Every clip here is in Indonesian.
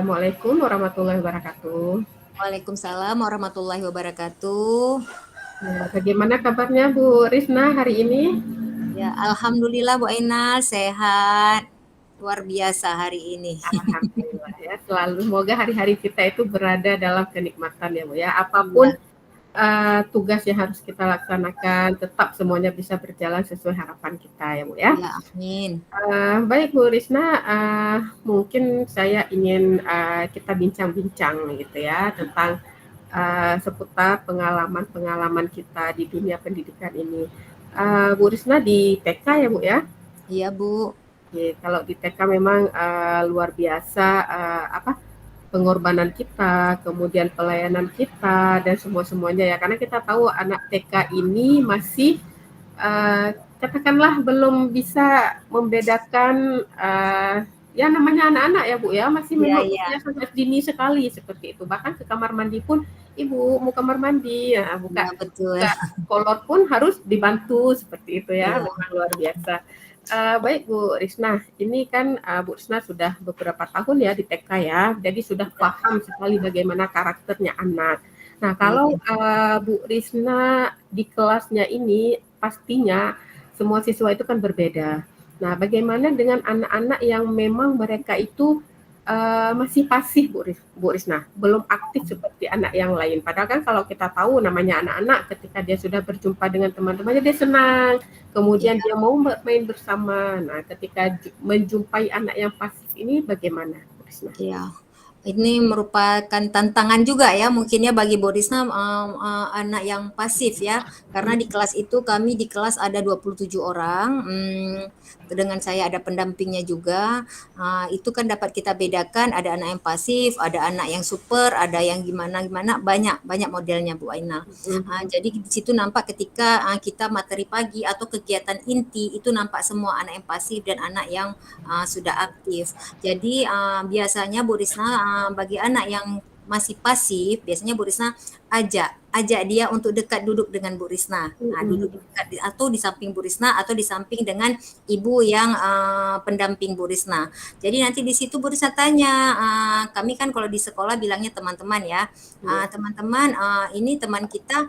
Assalamualaikum warahmatullahi wabarakatuh. Waalaikumsalam warahmatullahi wabarakatuh. Ya, bagaimana kabarnya Bu Risna hari ini? Ya, alhamdulillah Bu Ainal sehat. Luar biasa hari ini. Alhamdulillah ya, selalu semoga hari-hari kita itu berada dalam kenikmatan ya Bu ya. Apapun Iya, tugas yang harus kita laksanakan, tetap semuanya bisa berjalan sesuai harapan kita ya Bu ya. iya, amin. Baik Bu Risna, mungkin saya ingin kita bincang-bincang gitu ya tentang seputar pengalaman-pengalaman kita di dunia pendidikan ini. Bu Risna di TK ya Bu ya? Iya Bu. Oke, kalau di TK memang luar biasa apa pengorbanan kita, kemudian pelayanan kita dan semua-semuanya ya. Karena kita tahu anak TK ini masih uh, katakanlah belum bisa membedakan ya namanya anak-anak ya Bu ya, masih Iya, memang iya. usia sangat dini sekali seperti itu. Bahkan ke kamar mandi pun, Ibu mau kamar mandi, ya, buka Iya betul. buka kolor pun harus dibantu seperti itu ya, Iya, memang luar biasa. Baik Bu Risna, ini kan Bu Risna sudah beberapa tahun ya di TK ya, jadi sudah paham sekali bagaimana karakternya anak. Nah, kalau iya. Bu Risna di kelasnya ini pastinya semua siswa itu kan berbeda. Nah, bagaimana dengan anak-anak yang memang mereka itu masih pasif Bu Risna, belum aktif seperti anak yang lain. Padahal kan kalau kita tahu namanya anak-anak ketika dia sudah berjumpa dengan teman-temannya dia senang, kemudian Iya. dia mau bermain bersama. Nah, ketika menjumpai anak yang pasif ini bagaimana Bu Risna? Iya. Ini merupakan tantangan juga ya mungkin ya bagi Borisna anak yang pasif ya. Karena di kelas itu kami di kelas ada 27 orang. Dengan saya ada pendampingnya juga. Itu kan dapat kita bedakan ada anak yang pasif, ada anak yang super, ada yang gimana-gimana banyak banyak modelnya Bu Aina. Jadi di situ nampak ketika kita materi pagi atau kegiatan inti itu nampak semua anak yang pasif dan anak yang sudah aktif. Jadi biasanya Bu Risna bagi anak yang masih pasif, biasanya Bu Risna ajak dia untuk dekat duduk dengan Bu Risna. Nah, duduk dekat atau di samping Bu Risna atau di samping dengan ibu yang pendamping Bu Risna. Jadi nanti di situ Bu Risna tanya, kami kan kalau di sekolah bilangnya teman-teman ya, teman-teman ini teman kita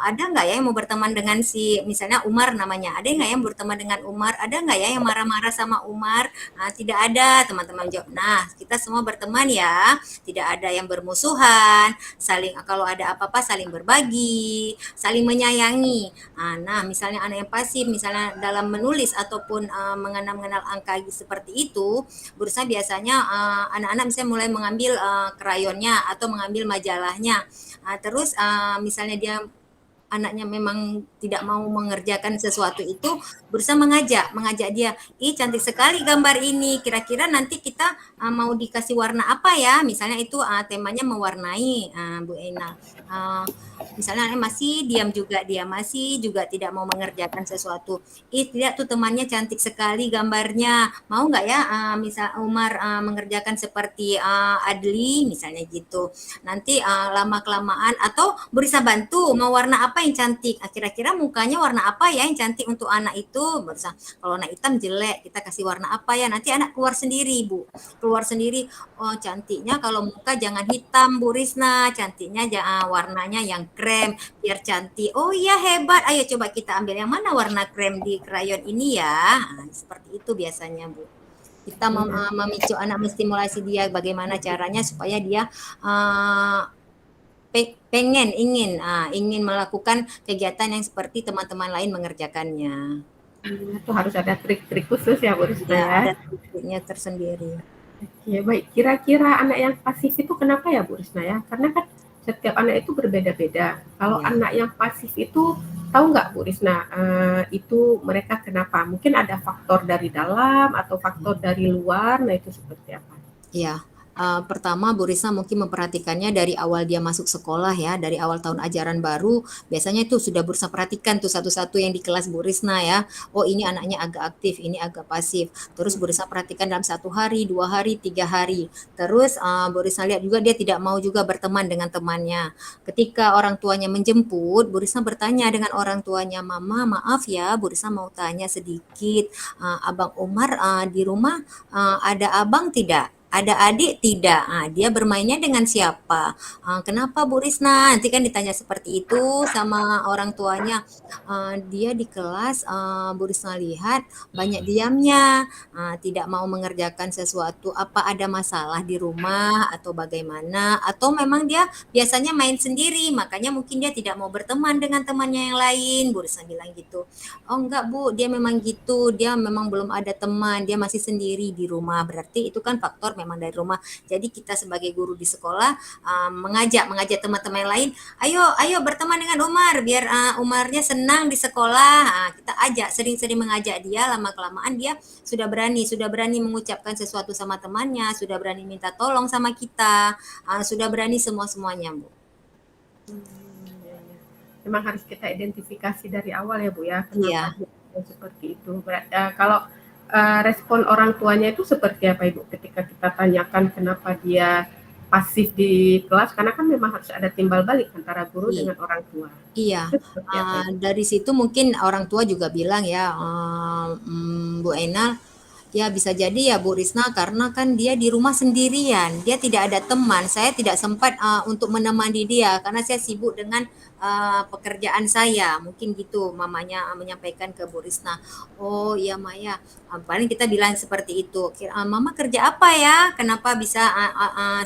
ada nggak ya yang mau berteman dengan si misalnya Umar namanya, ada nggak yang berteman dengan Umar, ada nggak ya yang marah-marah sama Umar. Tidak ada, teman-teman jawab. Nah, kita semua berteman ya, tidak ada yang bermusuhan, saling kalau ada apa-apa saling berbagi, saling menyayangi. Nah, misalnya anak yang pasif, misalnya dalam menulis ataupun mengenal angka seperti itu, berusaha biasanya anak-anak misalnya mulai mengambil krayonnya atau mengambil majalahnya. Terus misalnya dia anaknya memang tidak mau mengerjakan sesuatu itu berusaha mengajak dia, ih cantik sekali gambar ini, kira-kira nanti kita mau dikasih warna apa ya, misalnya itu temanya mewarnai Bu Ena. Misalnya masih diam juga, dia masih juga tidak mau mengerjakan sesuatu, ih tidak tuh temannya cantik sekali gambarnya, mau nggak ya misal Umar mengerjakan seperti Adli misalnya gitu. Nanti lama kelamaan atau berusaha bantu mau warna apa yang cantik. Kira-kira mukanya warna apa ya yang cantik untuk anak itu? Berusaha. Kalau anak hitam jelek, kita kasih warna apa ya? Nanti anak keluar sendiri, Bu. Keluar sendiri. Oh, cantiknya kalau muka jangan hitam, Bu Risna. Cantiknya warnanya yang krem biar cantik. Oh iya hebat. Ayo coba kita ambil yang mana warna krem di krayon ini ya. Seperti itu biasanya, Bu. Kita memicu anak, menstimulasi dia bagaimana caranya supaya dia ingin melakukan kegiatan yang seperti teman-teman lain mengerjakannya. Itu harus ada trik-trik khusus ya Bu Risna Ya, ya. ada triknya tersendiri. Ya baik, kira-kira anak yang pasif itu kenapa ya Bu Risna ya? Karena kan setiap anak itu berbeda-beda. Kalau Ya. anak yang pasif itu tahu nggak Bu Risna itu mereka kenapa? Mungkin ada faktor dari dalam atau faktor dari luar. Nah itu seperti apa? Ya, pertama Bu Risma mungkin memperhatikannya dari awal dia masuk sekolah ya, dari awal tahun ajaran baru, biasanya itu sudah berusaha perhatikan tuh satu-satu yang di kelas Bu Risna ya. Oh ini anaknya agak aktif, ini agak pasif. Terus Bu Risma perhatikan dalam 1 hari, 2 hari, 3 hari. Terus Bu Risma lihat juga dia tidak mau juga berteman dengan temannya. Ketika orang tuanya menjemput, Bu Risma bertanya dengan orang tuanya, Mama maaf ya, Bu Risma mau tanya sedikit, Abang Umar di rumah ada abang tidak? Ada adik? Tidak. Dia bermainnya dengan siapa? Kenapa Bu Risna? Nanti kan ditanya seperti itu sama orang tuanya. Dia di kelas, Bu Risna lihat banyak diamnya, tidak mau mengerjakan sesuatu. Apa ada masalah di rumah atau bagaimana? Atau memang dia biasanya main sendiri, makanya mungkin dia tidak mau berteman dengan temannya yang lain. Bu Risna bilang gitu. Oh enggak Bu, dia memang gitu, dia memang belum ada teman, dia masih sendiri di rumah. Berarti itu kan faktor memang dari rumah. Jadi kita sebagai guru di sekolah mengajak teman-teman yang lain, ayo ayo berteman dengan Umar biar Umarnya senang di sekolah. Kita ajak, sering-sering mengajak dia, lama-kelamaan dia sudah berani mengucapkan sesuatu sama temannya, sudah berani minta tolong sama kita, sudah berani semua-semuanya, Bu. Iya, iya. Memang harus kita identifikasi dari awal ya Bu ya, kenapa Iya. dia seperti itu. Kalau respon orang tuanya itu seperti apa Ibu ketika kita tanyakan kenapa dia pasif di kelas, karena kan memang harus ada timbal balik antara guru Iya. dengan orang tua. Iya, Itu seperti apa Ibu? dari situ mungkin orang tua juga bilang ya, Bu Enal, ya bisa jadi ya Bu Risna karena kan dia di rumah sendirian, dia tidak ada teman. Saya tidak sempat untuk menemani dia karena saya sibuk dengan pekerjaan saya. Mungkin gitu mamanya menyampaikan ke Bu Risna. Oh iya Maya, paling kita bilang seperti itu. Mama kerja apa ya? Kenapa bisa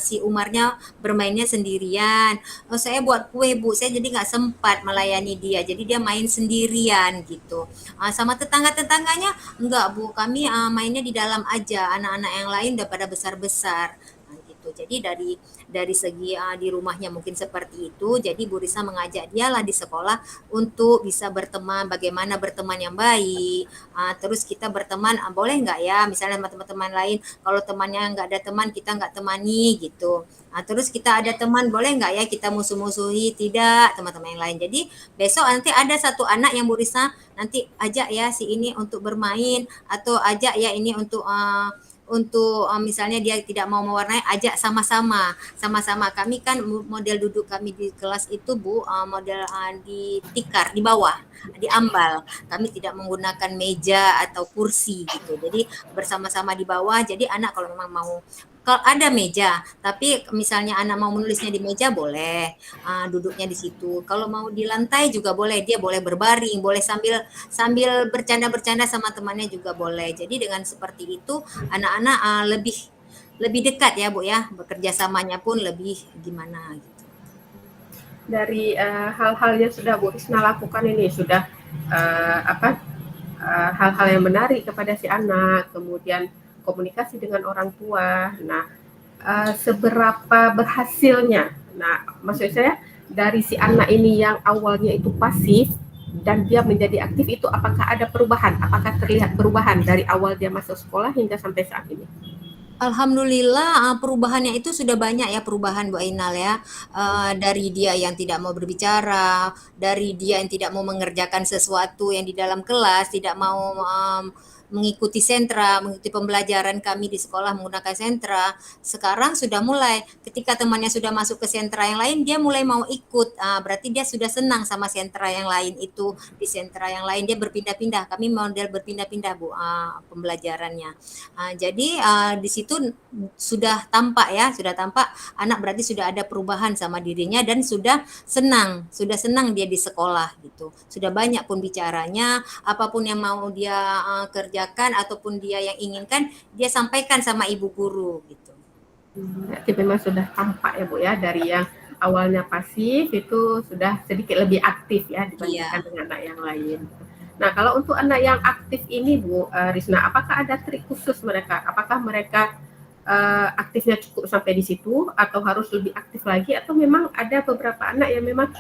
si Umarnya bermainnya sendirian? Oh saya buat kue Bu, saya jadi nggak sempat melayani dia. Jadi dia main sendirian gitu. Sama tetangga-tetangganya enggak Bu, kami mainnya di dalam aja. Anak-anak yang lain udah pada besar-besar. Gitu. Jadi dari segi di rumahnya mungkin seperti itu. Jadi Bu Risa mengajak dia lah di sekolah untuk bisa berteman, bagaimana berteman yang baik. Terus kita berteman, boleh nggak ya, misalnya sama teman-teman lain. Kalau temannya nggak ada teman, kita nggak temani gitu. Terus kita ada teman, boleh nggak ya kita musuh-musuhi? Tidak, teman-teman yang lain. Jadi besok nanti ada satu anak yang Bu Risa nanti ajak ya si ini untuk bermain atau ajak ya ini untuk misalnya dia tidak mau mewarnai, ajak sama-sama kami kan model duduk kami di kelas itu Bu, model di tikar di bawah, di ambal, kami tidak menggunakan meja atau kursi gitu, jadi bersama-sama di bawah. Jadi anak kalau memang mau, kalau ada meja tapi misalnya anak mau menulisnya di meja boleh, duduknya di situ. Kalau mau di lantai juga boleh, dia boleh berbaring, boleh sambil sambil bercanda-bercanda sama temannya juga boleh. Jadi dengan seperti itu anak-anak lebih lebih dekat ya Bu ya, bekerja samanya pun lebih gimana gitu. Dari hal-hal yang sudah Bu Risna lakukan ini sudah hal-hal yang menarik kepada si anak, kemudian komunikasi dengan orang tua. Nah, seberapa berhasilnya? Nah, maksud saya dari si anak ini yang awalnya itu pasif dan dia menjadi aktif itu apakah ada perubahan? Apakah terlihat perubahan dari awal dia masuk sekolah hingga sampai saat ini? Alhamdulillah perubahannya itu sudah banyak ya perubahan Bu Ainal ya. Dari dia yang tidak mau berbicara, dari dia yang tidak mau mengerjakan sesuatu yang di dalam kelas, tidak mau mengikuti sentra, mengikuti pembelajaran kami di sekolah menggunakan sentra. Sekarang sudah mulai, ketika temannya sudah masuk ke sentra yang lain, dia mulai mau ikut. Berarti dia sudah senang sama sentra yang lain itu. Di sentra yang lain dia berpindah-pindah. Kami model berpindah-pindah Bu pembelajarannya. Jadi di situ sudah tampak ya, sudah tampak anak berarti sudah ada perubahan sama dirinya dan sudah senang dia di sekolah gitu. Sudah banyak pun bicaranya, apapun yang mau dia kerjakan ataupun dia yang inginkan, dia sampaikan sama ibu guru gitu. Berarti memang sudah tampak ya Bu ya, dari yang awalnya pasif itu sudah sedikit lebih aktif ya dibandingkan Iya. dengan anak yang lain. Nah, kalau untuk anak yang aktif ini Bu Risna, apakah ada trik khusus mereka? Apakah mereka aktifnya cukup sampai di situ atau harus lebih aktif lagi, atau memang ada beberapa anak yang memang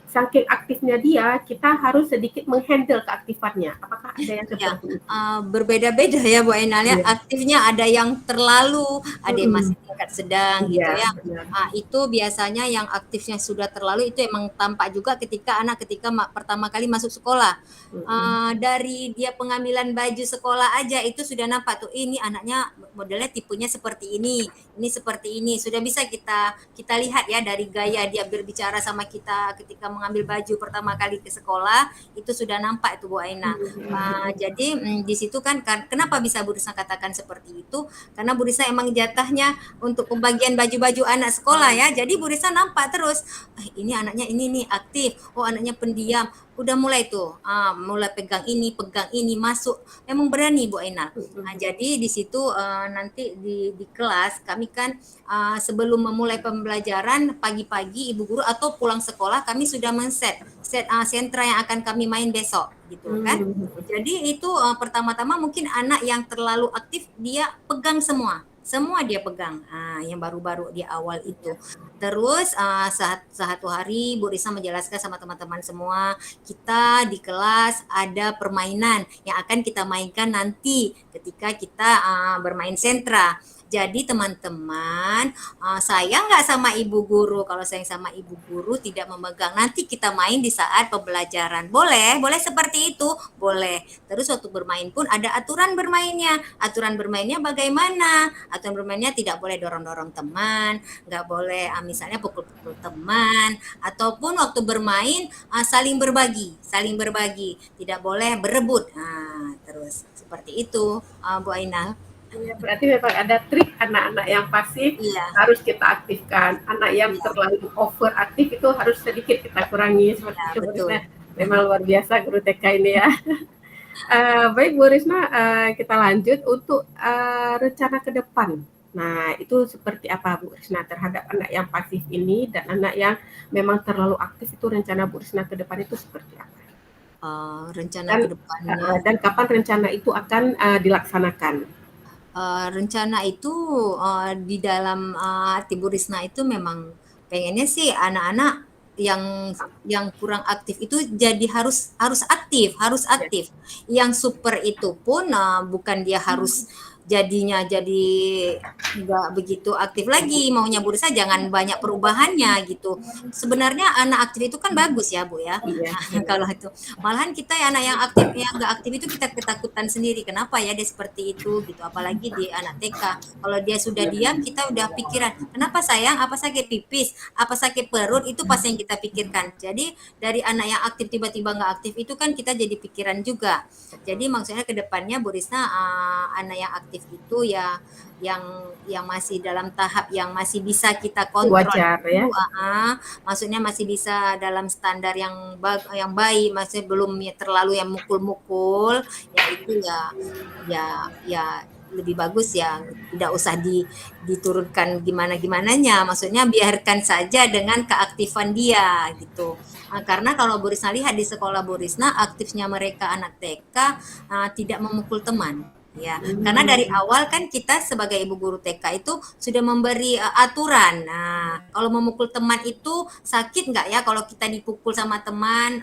saking aktifnya dia, kita harus sedikit menghandle keaktifannya. Apakah ada yang Ya, seperti itu? berbeda-beda ya Bu Ainal ya. Iya. Aktifnya ada yang terlalu, ada yang masih tingkat sedang gitu Iya, ya. benar. Itu biasanya yang aktifnya sudah terlalu itu emang tampak juga ketika anak ketika pertama kali masuk sekolah. Mhm. Dari dia pengambilan baju sekolah aja itu sudah nampak tuh ini anaknya modelnya tipenya seperti ini seperti ini. Sudah bisa kita kita lihat ya dari gaya dia berbicara sama kita ketika mengambil baju pertama kali ke sekolah itu sudah nampak itu Bu Aina. Jadi di situ kan kenapa bisa Bu Risna katakan seperti itu? Karena Bu Risna emang jatahnya untuk pembagian baju-baju anak sekolah ya. Jadi Bu Risna nampak terus, ini anaknya ini nih aktif, oh anaknya pendiam. Udah mulai tuh, mulai pegang ini, masuk. Memang berani Bu Ainal. Jadi di situ nanti di kelas kami kan sebelum memulai pembelajaran pagi-pagi ibu guru atau pulang sekolah kami sudah set sentra yang akan kami main besok gitu kan. Jadi itu pertama-tama mungkin anak yang terlalu aktif dia pegang semua dia pegang. Yang baru-baru di awal itu. Terus satu hari Bu Risa menjelaskan sama teman-teman semua, kita di kelas ada permainan yang akan kita mainkan nanti ketika kita bermain sentra. Jadi teman-teman, sayang nggak sama ibu guru? Kalau sayang sama ibu guru tidak memegang, nanti kita main di saat pembelajaran. Boleh, boleh seperti itu, boleh. Terus waktu bermain pun ada aturan bermainnya. Aturan bermainnya bagaimana? Aturan bermainnya tidak boleh dorong-dorong teman, nggak boleh misalnya pukul-pukul teman, ataupun waktu bermain saling berbagi, tidak boleh berebut. Terus seperti itu, Bu Ainal. Iya, berarti memang ada trik anak-anak yang pasif Iya, harus kita aktifkan. Anak yang iya, terlalu overaktif itu harus sedikit kita kurangi seperti iya itu Bu betul. Risma. Memang luar biasa guru TK ini ya. Baik Bu Risma, kita lanjut untuk rencana ke depan. Nah, itu seperti apa Bu Risma terhadap anak yang pasif ini dan anak yang memang terlalu aktif itu rencana Bu Risma ke depan itu seperti apa? Rencana Dan ke depannya. kapan rencana itu akan dilaksanakan? Rencana itu di dalam hati Bu Risna itu memang pengennya sih anak-anak yang kurang aktif itu jadi harus harus Ya. aktif. Yang super itu pun bukan dia harus jadinya jadi nggak begitu aktif lagi. Maunya Bu Risna jangan banyak perubahannya gitu. Sebenarnya anak aktif itu kan bagus ya Bu ya. Iya, Kalau itu malahan kita ya anak yang aktif yang nggak aktif itu kita ketakutan sendiri kenapa ya dia seperti itu gitu apalagi di anak TK kalau dia sudah diam kita udah pikiran kenapa sayang apa sakit pipis apa sakit perut itu pas yang kita pikirkan jadi dari anak yang aktif tiba-tiba nggak aktif itu kan kita jadi pikiran juga jadi maksudnya ke depannya Bu Risna anak yang aktif itu ya yang masih dalam tahap yang masih bisa kita kontrol wajar itu, ya. maksudnya masih bisa dalam standar yang baik, maksudnya belum terlalu yang mukul-mukul, ya itu ya ya lebih bagus ya tidak usah diturunkan gimana-gimananya, maksudnya biarkan saja dengan keaktifan dia gitu. Karena kalau Bu Risna lihat di sekolah Bu Risna aktifnya mereka anak TK tidak memukul teman. Ya, karena dari Hmm. awal kan kita sebagai ibu guru TK itu sudah memberi aturan. Nah, kalau memukul teman itu sakit nggak ya kalau kita dipukul sama teman?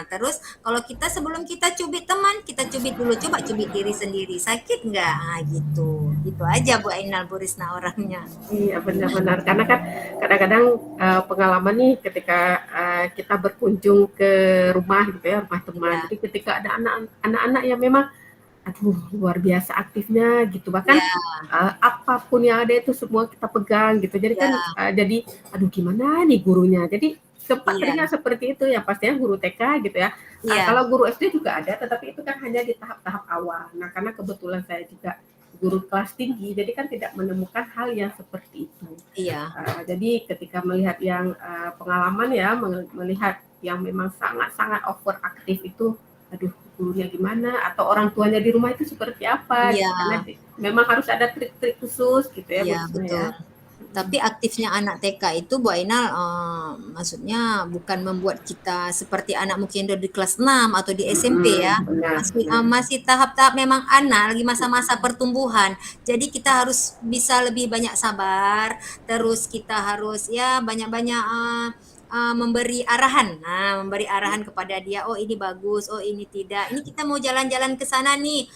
Terus kalau kita sebelum kita cubit teman, kita cubit dulu, coba cubit diri sendiri, sakit nggak? Gitu. Gitu aja Bu Ainal Bu Risna orangnya. Iya benar-benar karena kan kadang-kadang pengalaman nih ketika kita berkunjung ke rumah gitu ya rumah teman. Iya, Jadi ketika ada anak-anak yang memang aduh luar biasa aktifnya gitu bahkan iya, apapun yang ada itu semua kita pegang gitu. Jadi kan iya, jadi aduh gimana nih gurunya. Jadi sempat iya, teringat seperti itu ya pastinya guru TK gitu ya. iya, Kalau guru SD juga ada tetapi itu kan hanya di tahap-tahap awal. Nah karena kebetulan saya juga guru kelas tinggi, jadi kan tidak menemukan hal yang seperti itu. iya, Jadi ketika melihat yang pengalaman ya, melihat yang memang sangat-sangat overaktif itu, aduh gurunya gimana atau orang tuanya di rumah itu seperti apa iya, gitu karena memang harus ada trik-trik khusus gitu ya Bu iya, Risma ya. betul. Tapi aktifnya anak TK itu Bu Ainal, maksudnya bukan membuat kita seperti anak mungkin udah di kelas 6 atau di SMP ya. Benar, benar. Masih tahap-tahap memang anak lagi masa-masa pertumbuhan. Jadi kita harus bisa lebih banyak sabar, terus kita harus ya banyak-banyak memberi arahan. Nah, memberi arahan kepada dia, oh ini bagus, oh ini tidak. Ini kita mau jalan-jalan ke sana nih.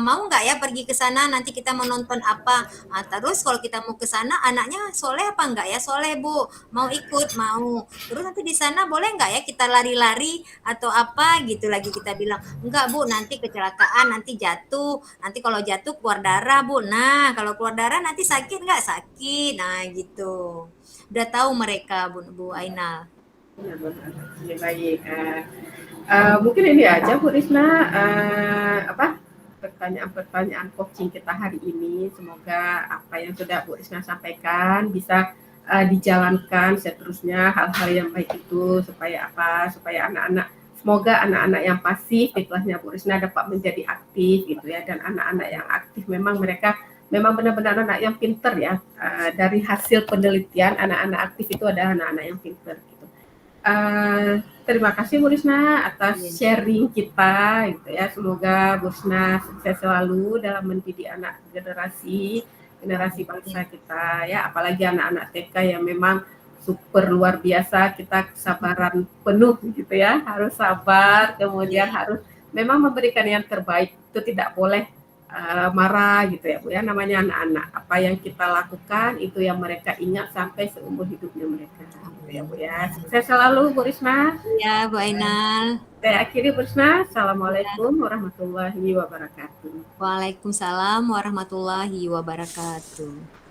Mau nggak ya pergi ke sana? Nanti kita mau nonton apa? Terus kalau kita mau ke sana, anaknya soleh apa enggak ya? Soleh Bu, mau ikut, mau. Terus nanti di sana boleh nggak ya kita lari-lari atau apa gitu lagi kita bilang. Enggak Bu, nanti kecelakaan, nanti jatuh. Nanti kalau jatuh keluar darah Bu. Nah, kalau keluar darah nanti sakit nggak? Sakit. Nah gitu. Udah tahu mereka Bu Ainal. Benar-benar. Ya, baik. Mungkin ini aja Bu Risna, apa pertanyaan-pertanyaan coaching kita hari ini. Semoga apa yang sudah Bu Risna sampaikan bisa dijalankan seterusnya, hal-hal yang baik itu supaya apa? Supaya semoga anak-anak yang pasif di kelasnya Bu Risna dapat menjadi aktif gitu ya, dan anak-anak yang aktif mereka memang benar-benar anak yang pinter ya. Dari hasil penelitian anak-anak aktif itu adalah anak-anak yang pinter gitu. Terima kasih Bu Risna atas sharing kita gitu ya. Semoga Bu Risna sukses selalu dalam mendidik anak generasi bangsa kita ya, apalagi anak-anak TK yang memang super luar biasa. Kita kesabaran penuh gitu ya, harus sabar, kemudian harus memang memberikan yang terbaik. Itu tidak boleh marah gitu ya Bu ya, namanya anak-anak. Apa yang kita lakukan itu yang mereka ingat sampai seumur hidupnya mereka. Ya Bu ya, sukses selalu Bu Risma. Ya Bu Ainal. Saya akhiri Bu Risma. Assalamualaikum warahmatullahi wabarakatuh. Waalaikumsalam warahmatullahi wabarakatuh.